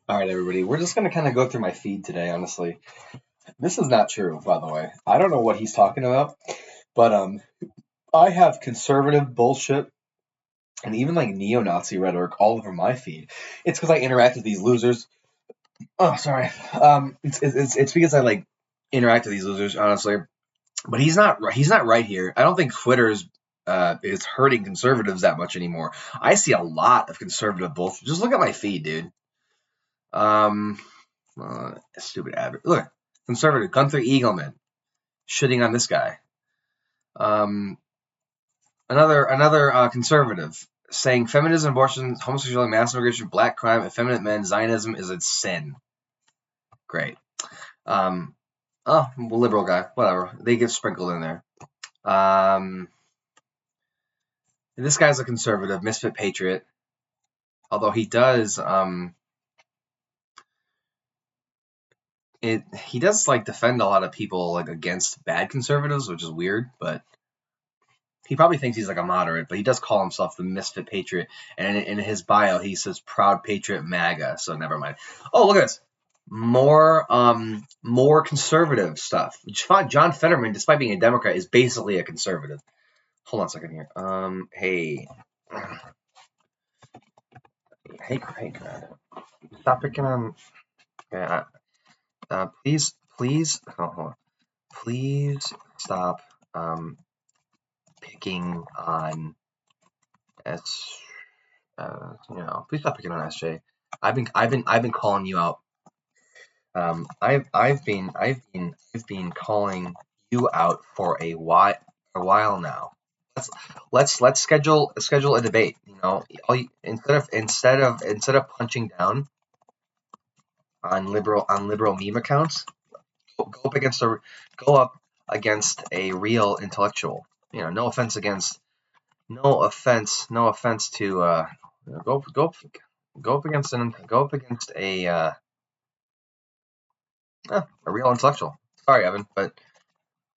All right, everybody. We're just going to kind of go through my feed today, honestly. This is not true, by the way. I don't know what he's talking about, but I have conservative bullshit and even like neo-Nazi rhetoric all over my feed. It's because I interact with these losers. Oh, sorry. It's because I like interact with these losers, honestly. But he's not right here. I don't think Twitter's is hurting conservatives that much anymore. I see a lot of conservative bullshit. Just look at my feed, dude. Um, Stupid ad. Look, conservative Gunther Eagleman shitting on this guy. Another conservative saying feminism, abortion, homosexuality, mass immigration, black crime, effeminate men, Zionism is a sin. Great. Liberal guy, whatever. They get sprinkled in there. This guy's a conservative, misfit patriot. Although he does, he does like defend a lot of people like against bad conservatives, which is weird. But he probably thinks he's like a moderate, but he does call himself the misfit patriot. And in his bio, he says proud patriot MAGA. So never mind. Oh, look at this. More conservative stuff. John Fetterman, despite being a Democrat, is basically a conservative. Hold on a second here. Hey, stop picking on. Yeah, please, hold on. Please stop picking on S. Please stop picking on SJ. I've been calling you out. I've been calling you out for a while now. Let's schedule a debate. Instead of punching down on liberal meme accounts, go up against a real intellectual. No offense to go up against a real intellectual. Sorry, Evan, but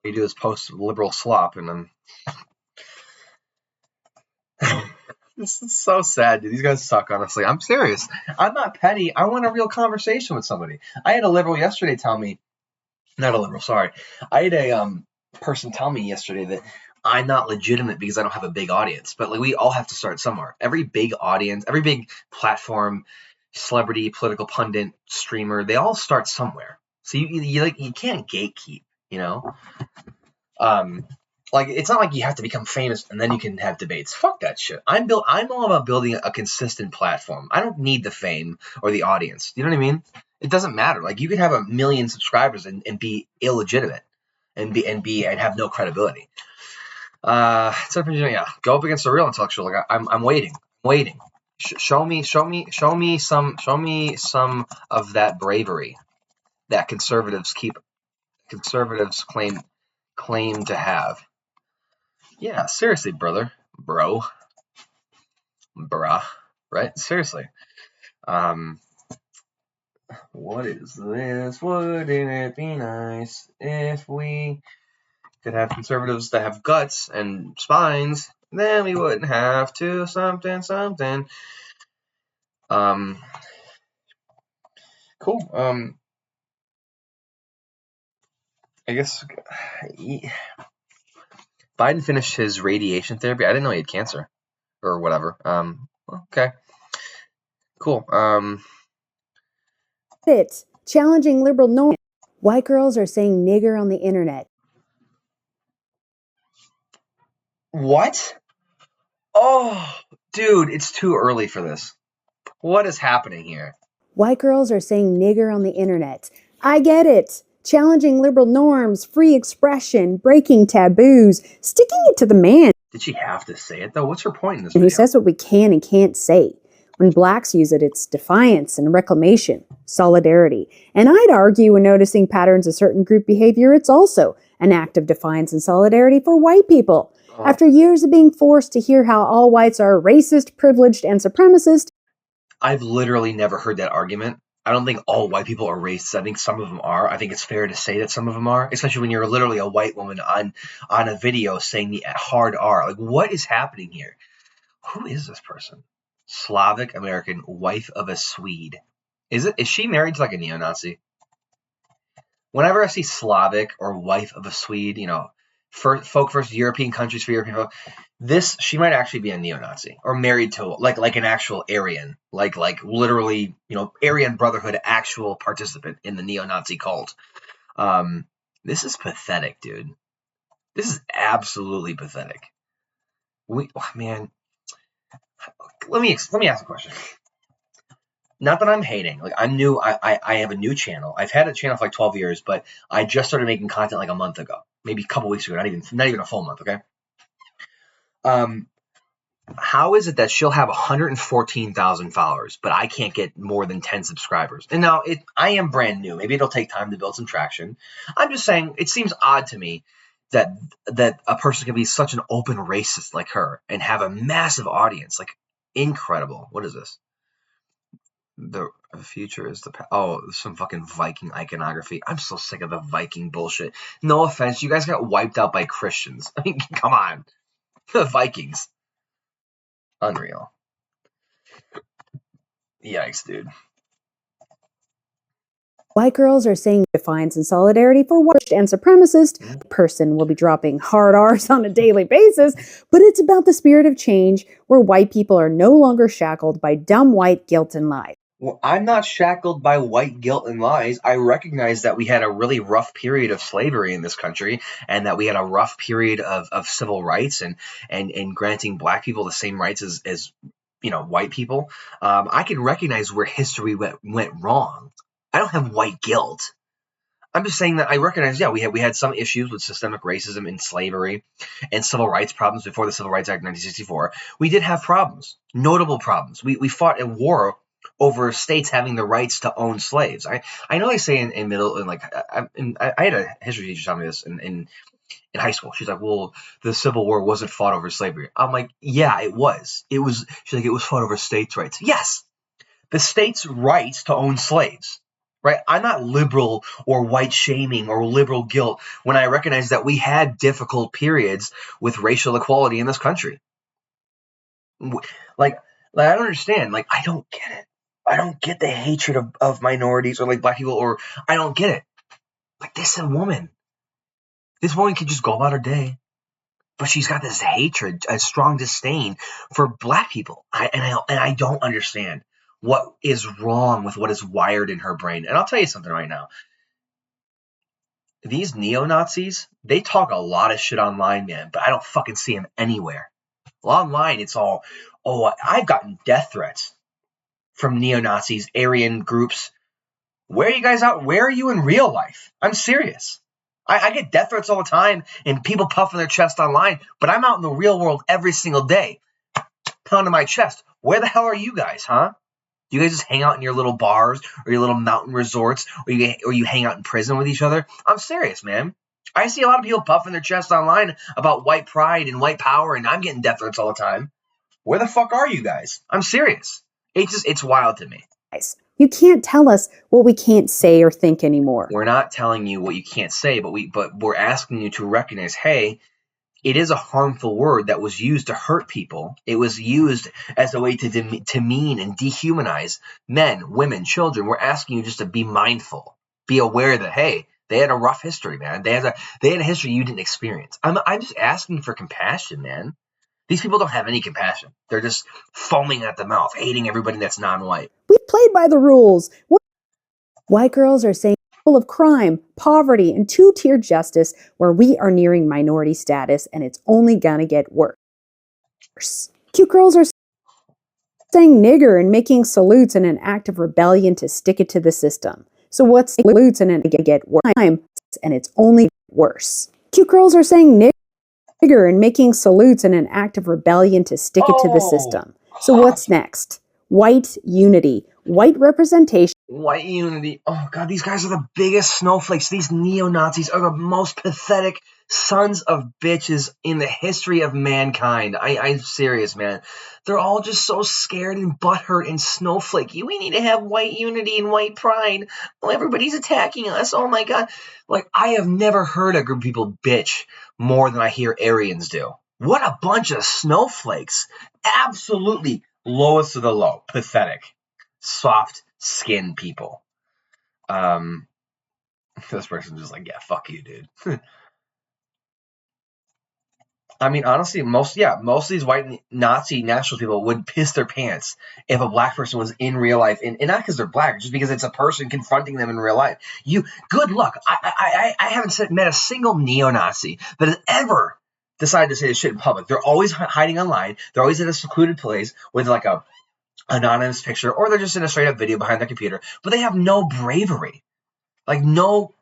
we do this post-liberal slop, and this is so sad, dude. These guys suck, honestly. I'm serious. I'm not petty. I want a real conversation with somebody. I had a liberal yesterday tell me, not a liberal, sorry. I had a person tell me yesterday that I'm not legitimate because I don't have a big audience. But like, we all have to start somewhere. Every big audience, every big platform, celebrity, political pundit, streamer, they all start somewhere. So you can't gatekeep, you know? Like, it's not like you have to become famous and then you can have debates. Fuck that shit. I'm all about building a consistent platform. I don't need the fame or the audience. You know what I mean? It doesn't matter. Like, you could have 1 million subscribers and be illegitimate and have no credibility. Go up against a real intellectual. Like, I'm waiting. Show me some of that bravery that conservatives claim to have. Yeah, seriously, bruh, right? Seriously. What is this? Wouldn't it be nice if we could have conservatives that have guts and spines? Then we wouldn't have to something. Cool. I guess Biden finished his radiation therapy. I didn't know he had cancer or whatever. Okay. Cool. It's challenging liberal norms. White girls are saying nigger on the internet. What? Oh, dude, it's too early for this. What is happening here? White girls are saying nigger on the internet. I get it. Challenging liberal norms, free expression, breaking taboos, sticking it to the man. Did she have to say it, though? What's her point in this video? Who says what we can and can't say. When blacks use it, it's defiance and reclamation, solidarity. And I'd argue when noticing patterns of certain group behavior, it's also an act of defiance and solidarity for white people. After years of being forced to hear how all whites are racist, privileged, and supremacist. I've literally never heard that argument. I don't think all white people are racist. I think some of them are. I think it's fair to say that some of them are, especially when you're literally a white woman on a video saying the hard R. Like, what is happening here? Who is this person? Slavic American, wife of a Swede. Is she married to like a neo-Nazi? Whenever I see Slavic or wife of a Swede, folk versus European countries for European folk, she might actually be a neo-Nazi or married to like an actual Aryan, like literally, Aryan Brotherhood actual participant in the neo-Nazi cult. This is pathetic, dude. This is absolutely pathetic. Man, let me ask a question. Not that I'm hating. Like, I'm new. I have a new channel. I've had a channel for like 12 years, but I just started making content like a month ago, maybe a couple weeks ago. Not even a full month. Okay. How is it that she'll have 114,000 followers, but I can't get more than 10 subscribers? And now I am brand new. Maybe it'll take time to build some traction. I'm just saying it seems odd to me that a person can be such an open racist like her and have a massive audience. Like, incredible. What is this? The future is the past. Oh, some fucking Viking iconography. I'm so sick of the Viking bullshit. No offense, you guys got wiped out by Christians. I mean, come on. The Vikings. Unreal. Yikes, dude. White girls are saying defiance and solidarity for white and supremacist. Person will be dropping hard R's on a daily basis, but it's about the spirit of change where white people are no longer shackled by dumb white guilt and lies. Well, I'm not shackled by white guilt and lies. I recognize that we had a really rough period of slavery in this country, and that we had a rough period of civil rights and granting black people the same rights as white people. I can recognize where history went wrong. I don't have white guilt. I'm just saying that I recognize, yeah, we had some issues with systemic racism and slavery and civil rights problems before the Civil Rights Act of 1964. We did have problems, notable problems. We fought a war over states having the rights to own slaves. I know they say in middle, and like I had a history teacher tell me this in high school. She's like, well, the Civil War wasn't fought over slavery. I'm like, yeah, it was. She's like, it was fought over states' rights. Yes, the states' rights to own slaves. Right? I'm not liberal or white shaming or liberal guilt when I recognize that we had difficult periods with racial equality in this country. Like I don't understand. Like, I don't get it. I don't get the hatred of minorities or like black people, or I don't get it. Like, this is a woman. This woman could just go about her day, but she's got this hatred, a strong disdain for black people. I don't understand what is wrong with what is wired in her brain. And I'll tell you something right now. These neo-Nazis, they talk a lot of shit online, man, but I don't fucking see them anywhere. Well, online, it's all, oh, I've gotten death threats from neo-Nazis, Aryan groups. Where are you guys out? Where are you in real life? I'm serious. I get death threats all the time and people puffing their chest online, but I'm out in the real world every single day, pounding my chest. Where the hell are you guys, huh? Do you guys just hang out in your little bars or your little mountain resorts, or you hang out in prison with each other? I'm serious, man. I see a lot of people puffing their chest online about white pride and white power, and I'm getting death threats all the time. Where the fuck are you guys? I'm serious. It's wild to me. You can't tell us what we can't say or think anymore. We're not telling you what you can't say, but we're asking you to recognize, hey, it is a harmful word that was used to hurt people. It was used as a way to demean and dehumanize men, women, children. We're asking you just to be mindful, be aware that, hey, they had a rough history, man. They had a history you didn't experience. I'm just asking for compassion, man. These people don't have any compassion. They're just foaming at the mouth, hating everybody that's non-white. We played by the rules. White girls are saying full of crime, poverty, and two-tier justice where we are nearing minority status, and it's only gonna get worse. Cute girls are saying nigger and making salutes in an act of rebellion to stick it to the system. So what's salutes and it get worse, and it's only worse. Cute girls are saying nigger and making salutes in an act of rebellion to stick it to the system. So what's next? White unity, white representation. White unity. Oh, God, these guys are the biggest snowflakes. These neo-Nazis are the most pathetic sons of bitches in the history of mankind. I'm serious, man. They're all just so scared and butthurt and snowflakey. We need to have white unity and white pride. Oh, everybody's attacking us. Oh, my God. Like, I have never heard a group of people bitch more than I hear Aryans do. What a bunch of snowflakes. Absolutely lowest of the low. Pathetic. Soft skin people. This person's just like, yeah, fuck you, dude. I mean, honestly, most of these white Nazi nationalist people would piss their pants if a black person was in real life, and not because they're black, just because it's a person confronting them in real life. Good luck. I haven't met a single neo-Nazi that has ever decided to say this shit in public. They're always hiding online. They're always in a secluded place with like a anonymous picture, or they're just in a straight up video behind their computer. But they have no bravery, no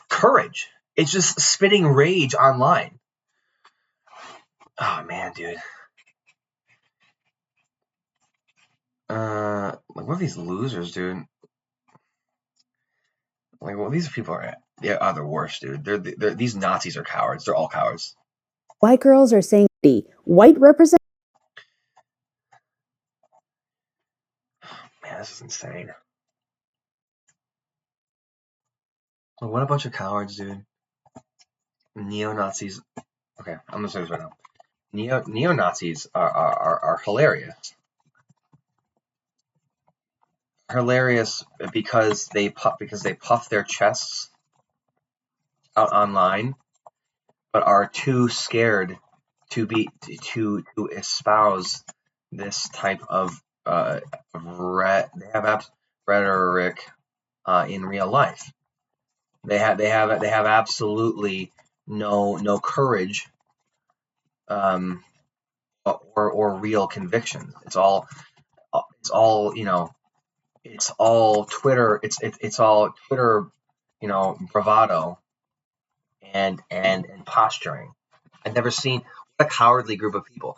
courage. It's just spitting rage online. Oh man, dude. Like what are these losers, dude? Like, well, these people are the worst, dude. These Nazis are cowards. They're all cowards. White girls are saying the white represent. Man, this is insane. Like, what a bunch of cowards, dude. Neo-Nazis. Okay, I'm gonna say this right now. Neo-Nazis are hilarious. Hilarious because they puff their chests out online, but are too scared to espouse this type of they have rhetoric in real life. They have absolutely no courage or real conviction. It's all it's all Twitter. It's all Twitter, bravado and posturing. I've never seen what a cowardly group of people.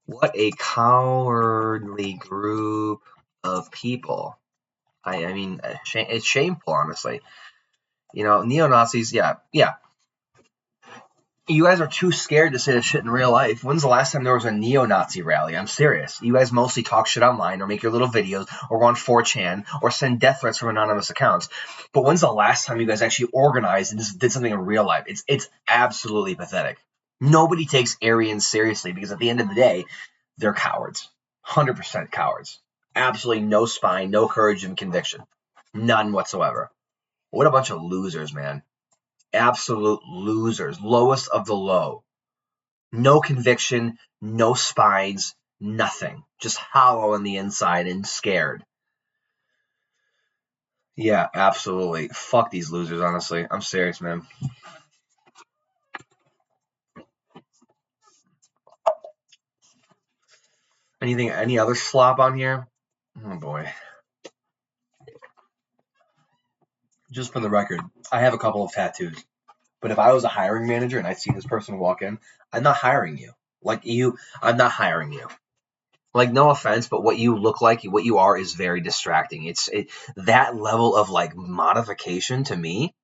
What a cowardly group of people. I mean, it's shameful, honestly. Neo-Nazis, yeah. You guys are too scared to say this shit in real life. When's the last time there was a neo-Nazi rally? I'm serious. You guys mostly talk shit online or make your little videos or go on 4chan or send death threats from anonymous accounts. But when's the last time you guys actually organized and just did something in real life? It's absolutely pathetic. Nobody takes Aryans seriously because at the end of the day, they're cowards. 100% cowards. Absolutely no spine, no courage and conviction. None whatsoever. What a bunch of losers, man. Absolute losers. Lowest of the low. No conviction, no spines, nothing. Just hollow on the inside and scared. Yeah, absolutely. Fuck these losers, honestly. I'm serious, man. Any other slop on here? Oh boy. Just for the record, I have a couple of tattoos. But if I was a hiring manager and I see this person walk in, I'm not hiring you. I'm not hiring you. Like, no offense, but what you look like, what you are, is very distracting. That level of like modification to me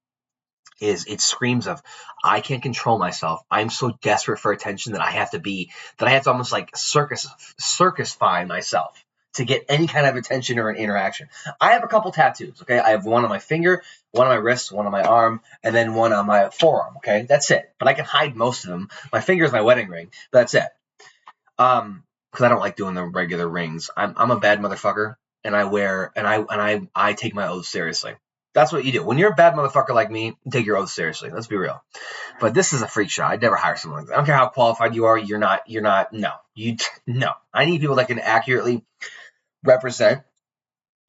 it screams of I can't control myself. I'm so desperate for attention that I have to almost like circusify myself to get any kind of attention or an interaction. I have a couple tattoos, okay? I have one on my finger, one on my wrist, one on my arm, and then one on my forearm, okay? That's it. But I can hide most of them. My finger is my wedding ring, but that's it. Because I don't like doing the regular rings. I'm a bad motherfucker, and I take my oath seriously. That's what you do. When you're a bad motherfucker like me, take your oath seriously. Let's be real. But this is a freak show. I'd never hire someone like that. I don't care how qualified you are. You're not. No. No. I need people that can accurately represent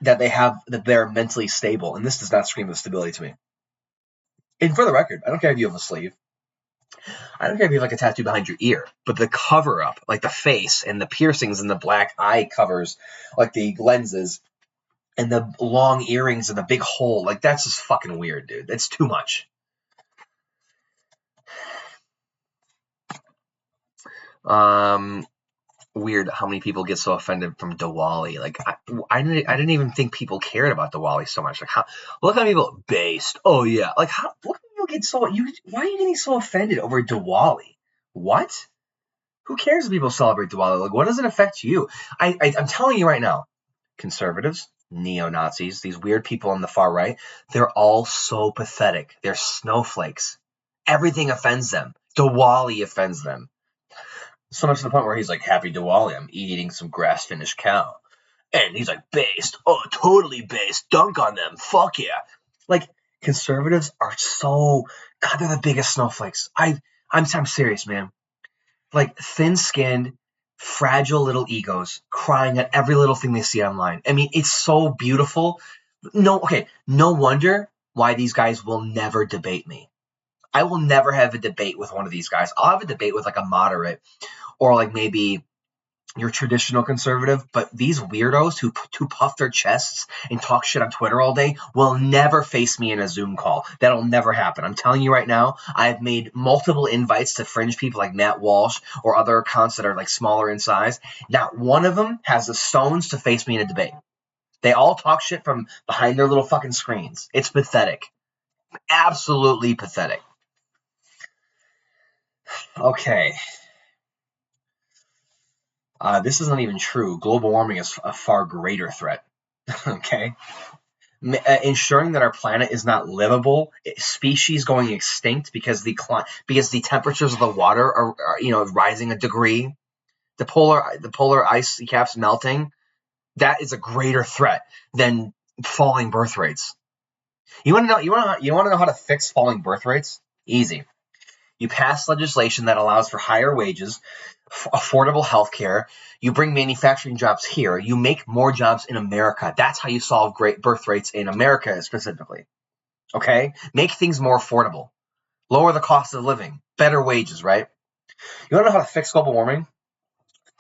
that they're mentally stable, and this does not scream of stability to me. And for the record, I don't care if you have a sleeve. I don't care if you have like a tattoo behind your ear, but the cover up, like the face and the piercings and the black eye covers, like the lenses and the long earrings and the big hole, like that's just fucking weird, dude. That's too much. Weird how many people get so offended from Diwali. Like I didn't even think people cared about Diwali so much. Like look how people based. Oh yeah, like how look how people get so why are you getting so offended over Diwali? What? Who cares if people celebrate Diwali? Like what does it affect you? I'm telling you right now, conservatives, neo-Nazis, these weird people on the far right, they're all so pathetic. They're snowflakes. Everything offends them. Diwali offends them. So much to the point where he's like, Happy Diwali, I'm eating some grass-finished cow. And he's like, based. Oh, totally based. Dunk on them. Fuck yeah. Like, conservatives are so, God, they're the biggest snowflakes. I'm serious, man. Like, thin-skinned, fragile little egos crying at every little thing they see online. I mean, it's so beautiful. No wonder why these guys will never debate me. I will never have a debate with one of these guys. I'll have a debate with like a moderate or like maybe your traditional conservative, but these weirdos who puff their chests and talk shit on Twitter all day will never face me in a Zoom call. That'll never happen. I'm telling you right now, I've made multiple invites to fringe people like Matt Walsh or other accounts that are like smaller in size. Not one of them has the stones to face me in a debate. They all talk shit from behind their little fucking screens. It's pathetic. Absolutely pathetic. Okay. This isn't even true. Global warming is a far greater threat. Okay? Ensuring that our planet is not livable, species going extinct because the temperatures of the water are rising a degree, the polar ice caps melting, that is a greater threat than falling birth rates. You want to know how to fix falling birth rates? Easy. You pass legislation that allows for higher wages, affordable health care. You bring manufacturing jobs here. You make more jobs in America. That's how you solve great birth rates in America specifically. Okay? Make things more affordable. Lower the cost of living. Better wages, right? You want to know how to fix global warming?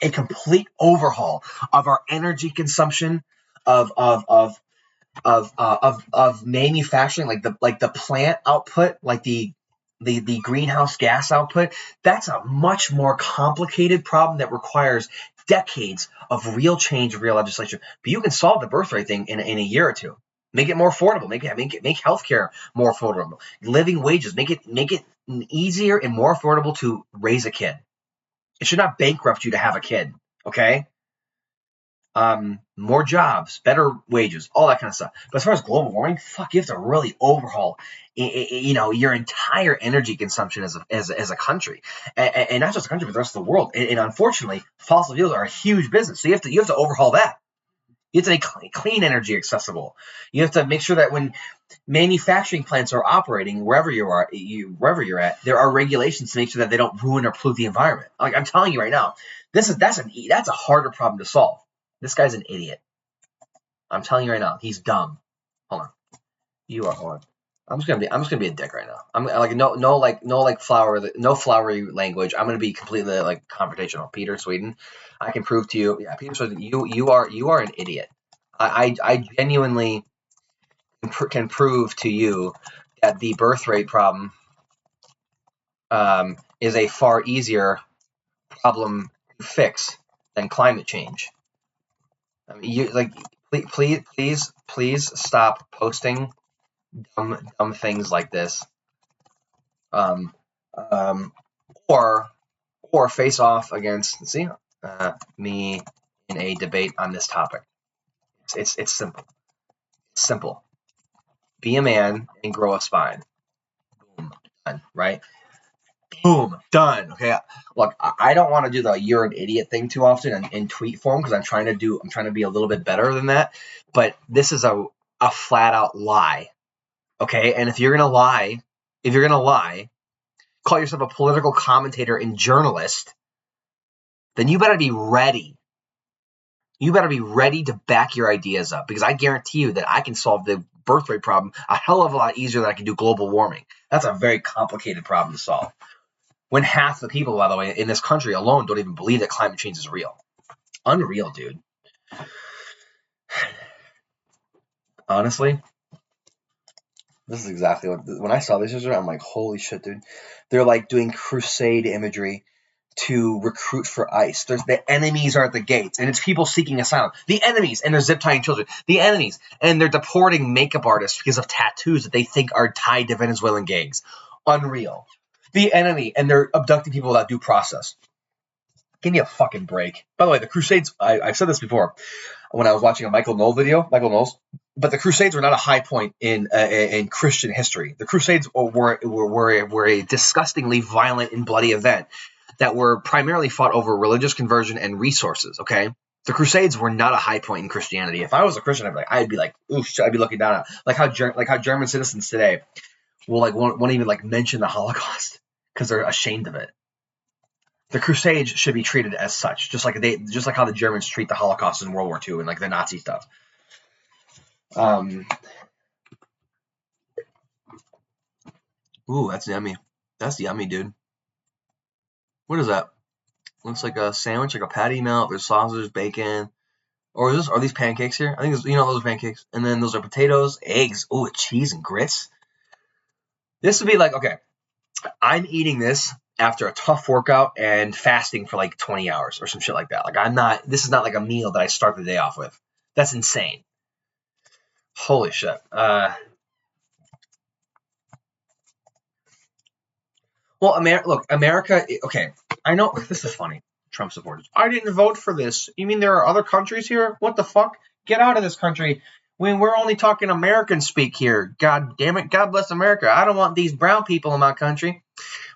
A complete overhaul of our energy consumption, of manufacturing, like the plant output, like the greenhouse gas output. That's a much more complicated problem that requires decades of real change, real legislation. But you can solve the birth rate thing in a year or two. Make it more affordable. Make healthcare more affordable. Living wages. Make it easier and more affordable to raise a kid. It should not bankrupt you to have a kid. Okay. More jobs, better wages, all that kind of stuff. But as far as global warming, fuck, you have to really overhaul, your entire energy consumption as a country, and not just a country, but the rest of the world. And unfortunately, fossil fuels are a huge business, so you have to overhaul that. You have to make clean energy accessible. You have to make sure that when manufacturing plants are operating wherever you're at, there are regulations to make sure that they don't ruin or pollute the environment. Like I'm telling you right now, that's a harder problem to solve. This guy's an idiot. I'm telling you right now, he's dumb. Hold on. Hold on. I'm just gonna be a dick right now. I'm like no flowery language. I'm gonna be completely like confrontational. Peter Sweden, I can prove to you, yeah, Peter Sweden, you are an idiot. I genuinely can prove to you that the birth rate problem is a far easier problem to fix than climate change. I mean, you like please stop posting dumb things like this, um, um, or face off against me in a debate on this topic. It's simple. It's simple. Be a man and grow a spine. Boom, done. Right? Boom, done. Okay. Look, I don't want to do the "you're an idiot" thing too often in tweet form because I'm trying to be a little bit better than that. But this is a flat out lie. Okay, and if you're gonna lie, call yourself a political commentator and journalist, then you better be ready. You better be ready to back your ideas up because I guarantee you that I can solve the birth rate problem a hell of a lot easier than I can do global warming. That's a very complicated problem to solve. When half the people, by the way, in this country alone don't even believe that climate change is real. Unreal, dude. Honestly, this is exactly when I saw this, I'm like, holy shit, dude. They're like doing crusade imagery to recruit for ICE. The enemies are at the gates, and it's people seeking asylum. The enemies, and they're zip tying children. The enemies, and they're deporting makeup artists because of tattoos that they think are tied to Venezuelan gangs. Unreal. The enemy, and they're abducting people without due process. Give me a fucking break. By the way, the Crusades, I've said this before when I was watching a Michael Knowles, but the Crusades were not a high point in Christian history. The Crusades were a disgustingly violent and bloody event that were primarily fought over religious conversion and resources, okay? The Crusades were not a high point in Christianity. If I was a Christian, I'd be like, oof, I'd be looking down at like how German citizens today will like won't even like mention the Holocaust because they're ashamed of it. The Crusades should be treated as such, just like how the Germans treat the Holocaust in World War II and like the Nazi stuff. Ooh, that's yummy. That's yummy, dude. What is that? Looks like a sandwich, like a patty melt. There's sausage, bacon. Or are these pancakes here? I think those are pancakes. And then those are potatoes, eggs. Ooh, cheese and grits. This would be like, okay, I'm eating this after a tough workout and fasting for like 20 hours or some shit like that. Like this is not like a meal that I start the day off with. That's insane. Holy shit. Well, America, okay, I know, this is funny, Trump supporters. I didn't vote for this. You mean there are other countries here? What the fuck? Get out of this country. When we're only talking American speak here. God damn it. God bless America. I don't want these brown people in my country.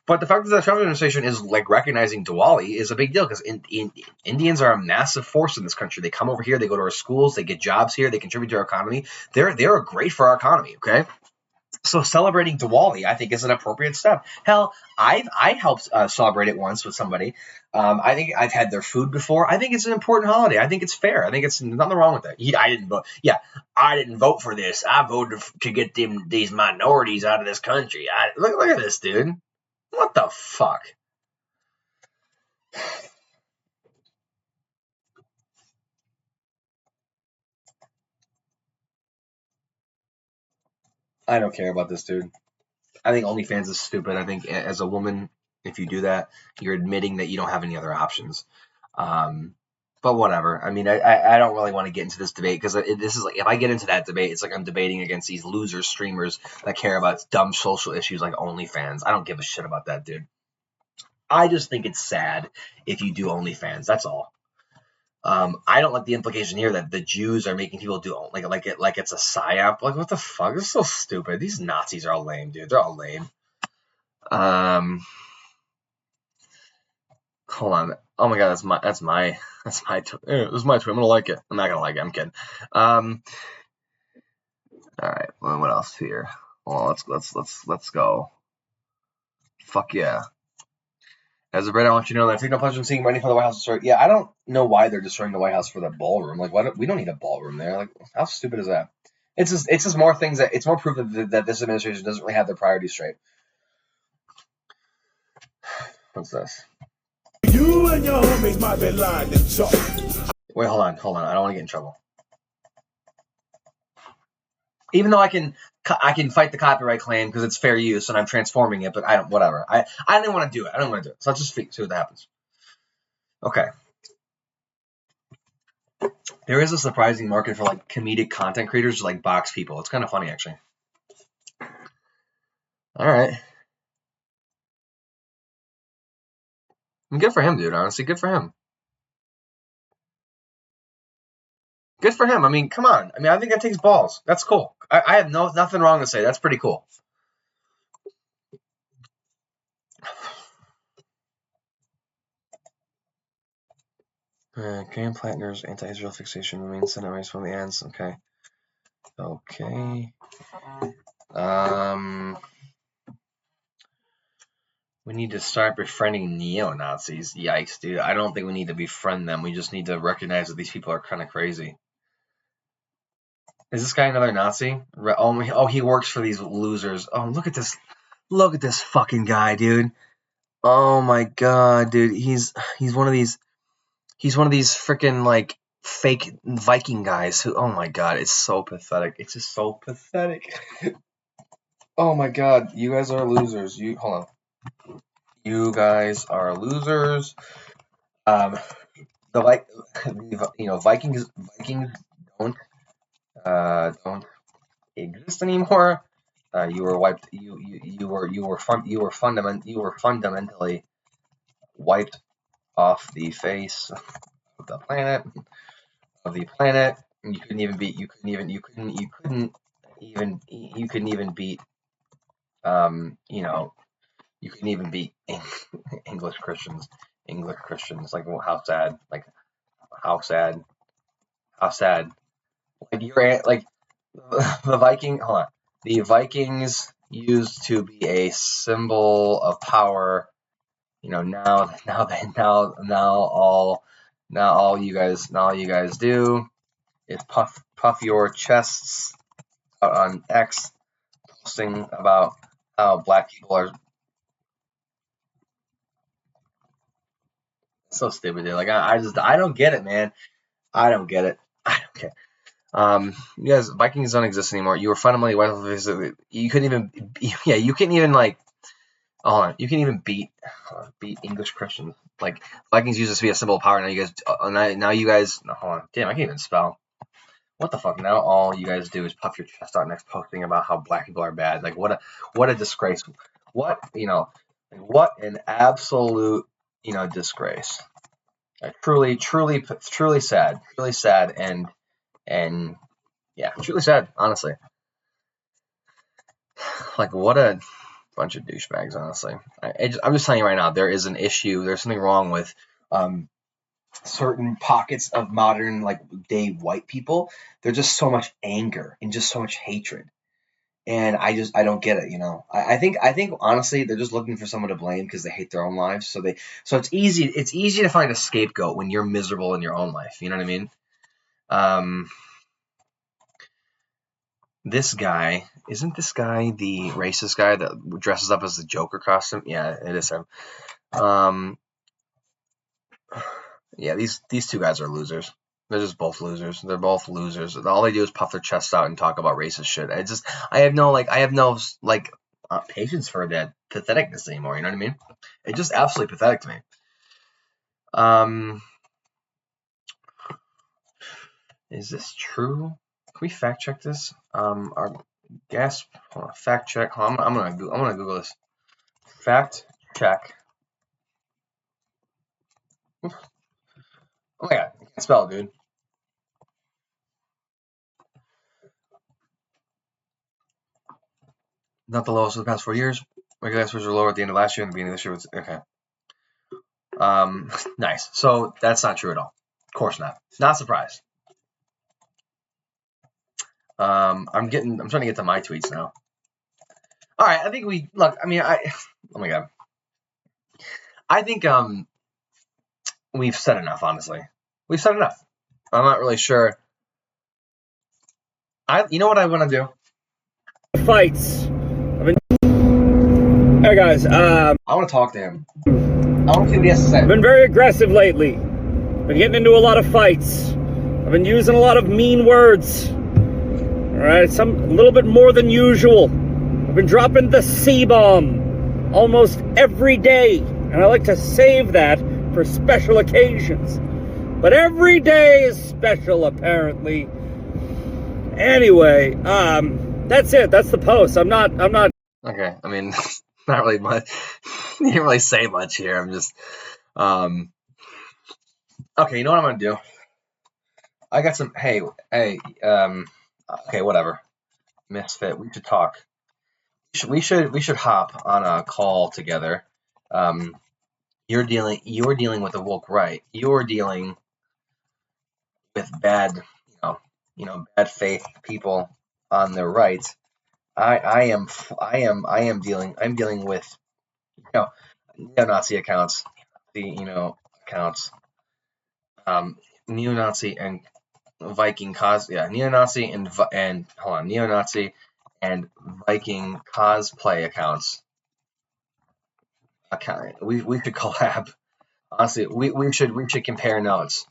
But the fact that the Trump administration is like recognizing Diwali is a big deal because Indians are a massive force in this country. They come over here, they go to our schools, they get jobs here, they contribute to our economy. They're great for our economy, okay? So celebrating Diwali, I think, is an appropriate step. Hell, I helped celebrate it once with somebody. I think I've had their food before. I think it's an important holiday. I think it's fair. I think it's nothing wrong with that. I didn't vote. Yeah, I didn't vote for this. I voted to get these minorities out of this country. Look at this, dude. What the fuck? I don't care about this dude. I think OnlyFans is stupid. I think as a woman, if you do that, you're admitting that you don't have any other options. But whatever. I mean, I don't really want to get into this debate because this is like, if I get into that debate, it's like I'm debating against these loser streamers that care about dumb social issues like OnlyFans. I don't give a shit about that, dude. I just think it's sad if you do OnlyFans. That's all. I don't like the implication here that the Jews are making people do like it's a psyop. Like, what the fuck? This is so stupid. These Nazis are all lame, dude. They're all lame. Hold on. Oh my god, that's my this is my tweet. I'm gonna like it. I'm not gonna like it. I'm kidding. All right. Well, what else here? Well, let's go. Fuck yeah. As a Brit, I want you to know that I take no pleasure in seeing money for the White House destroyed. Yeah, I don't know why they're destroying the White House for the ballroom. Like, we don't need a ballroom there. Like, how stupid is that? It's just more things it's more proof that this administration doesn't really have their priorities straight. What's this? You and your homies might be lying to talk. Wait, hold on. I don't want to get in trouble. Even though I can fight the copyright claim because it's fair use and I'm transforming it, but I don't. Whatever. I didn't want to do it. I don't want to do it. So let's just see what happens. Okay. There is a surprising market for like comedic content creators, like box people. It's kind of funny, actually. All right. Good for him, dude. Honestly, good for him. Good for him. I mean, come on. I mean, I think that takes balls. That's cool. I have nothing wrong to say. That's pretty cool. Graham Plattner's anti-Israel fixation remains Senate race from the ends. Okay. We need to start befriending neo-Nazis. Yikes, dude. I don't think we need to befriend them. We just need to recognize that these people are kind of crazy. Is this guy another Nazi? Oh, he works for these losers. Oh, look at this. Look at this fucking guy, dude. Oh my god, dude. He's one of these freaking like fake Viking guys who, oh my god, it's so pathetic. It's just so pathetic. Oh my god, you guys are losers. Hold on. You guys are losers. Vikings don't exist anymore. You were wiped. You were fundamentally wiped off the face of the planet. You couldn't even beat. You couldn't even beat English Christians. Like, well, how sad. Like, How sad. How sad. Like you're like the Viking. Hold on. The Vikings used to be a symbol of power. Now all you guys do is puff your chests out on X, posting about how black people are so stupid, dude. Like I don't get it, man. I don't get it. I don't get it. You guys, Vikings don't exist anymore. You were fundamentally white. You couldn't even, yeah, you couldn't even like, hold on, you can even beat English Christians. Like Vikings used to be a symbol of power. Now you guys, no, hold on, damn, I can't even spell. What the fuck? Now all you guys do is puff your chest out next posting about how black people are bad. Like what a disgrace. What an absolute disgrace. Like, truly sad. Truly sad and yeah, truly sad, honestly. Like, what a bunch of douchebags, honestly. I'm just telling you right now, there is an issue. There's something wrong with certain pockets of modern, like, day white people. There's just so much anger and just so much hatred. And I don't get it, I think honestly they're just looking for someone to blame because they hate their own lives. So it's easy to find a scapegoat when you're miserable in your own life. You know what I mean? This guy, isn't this guy the racist guy that dresses up as the Joker costume? Yeah, it is him. Yeah, these two guys are losers. They're just both losers. They're both losers. All they do is puff their chests out and talk about racist shit. I have no patience for that patheticness anymore. You know what I mean? It's just absolutely pathetic to me. Is this true? Can we fact check this? Our gasp. Fact check. I'm gonna Google this. Fact check. Oh my god, I can't spell it, dude. Not the lowest of the past 4 years. Regular scores were lower at the end of last year and the beginning of this year was okay. Nice. So that's not true at all. Of course not. Not surprised. I'm trying to get to my tweets now. All right, I think oh my god. I think we've said enough, honestly. We've said enough. I'm not really sure. You know what I want to do? Fights. Hey guys, I want to talk to him. I want to see what he has to say. I've been very aggressive lately. Been getting into a lot of fights. I've been using a lot of mean words. Alright, a little bit more than usual. I've been dropping the C-bomb almost every day. And I like to save that for special occasions. But every day is special, apparently. Anyway, that's it. That's the post. I'm not. Okay, I mean, not really much. You didn't really say much here. I'm just, okay, you know what I'm gonna do? I got some. Hey, okay, whatever. Misfit, we should talk. We should hop on a call together. You're dealing with the woke right. You're dealing with bad, bad faith people on the right. I'm dealing with neo-Nazi accounts, accounts, neo-Nazi and Viking neo-Nazi and neo-Nazi and Viking cosplay accounts. We should collab. Honestly, we should compare notes.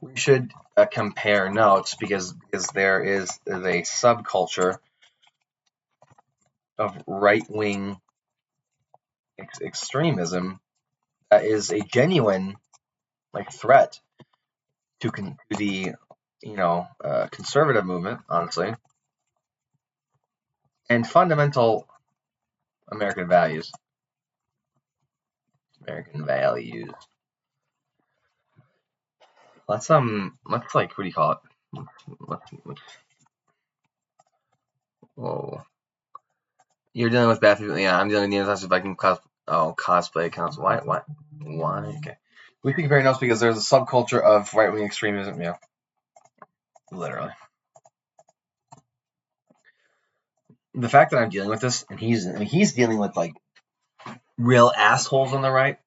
We should compare notes because there is a subculture of right-wing extremism that is a genuine threat to the conservative movement, honestly, and fundamental American values. Let's what do you call it? Whoa. You're dealing with bad people. Yeah, I'm dealing with neo-Nazi Viking cosplay accounts. Why? Okay. We think very knows because there's a subculture of right-wing extremism. Yeah, literally. The fact that I'm dealing with this, and he's dealing with like real assholes on the right,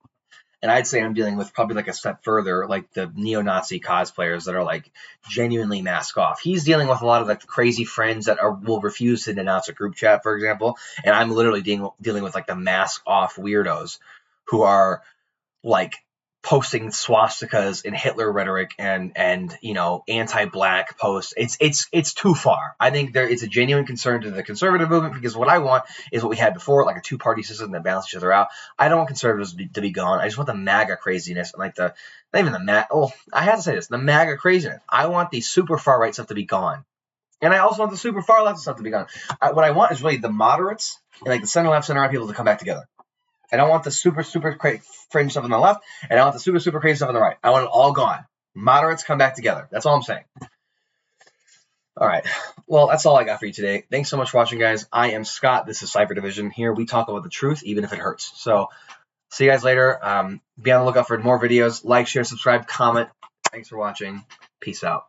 and I'd say I'm dealing with probably like a step further, like the neo-Nazi cosplayers that are like genuinely mask off. He's dealing with a lot of like crazy friends that will refuse to denounce a group chat, for example, and I'm literally dealing with like the mask off weirdos who are like posting swastikas and Hitler rhetoric and anti-black posts. It's too far. I think it's a genuine concern to the conservative movement, because what I want is what we had before, like a two-party system that balances each other out. I don't want conservatives to be gone. I just want the MAGA craziness and like not even the MAGA. Oh, I have to say this: the MAGA craziness. I want the super far right stuff to be gone, and I also want the super far left stuff to be gone. What I want is really the moderates and like the center left, center right people to come back together. I don't want the super fringe stuff on the left, and I want the super crazy stuff on the right. I want it all gone. Moderates come back together. That's all I'm saying. All right. Well, that's all I got for you today. Thanks so much for watching, guys. I am Scott. This is Cipher Division. Here we talk about the truth, even if it hurts. So see you guys later. Be on the lookout for more videos. Like, share, subscribe, comment. Thanks for watching. Peace out.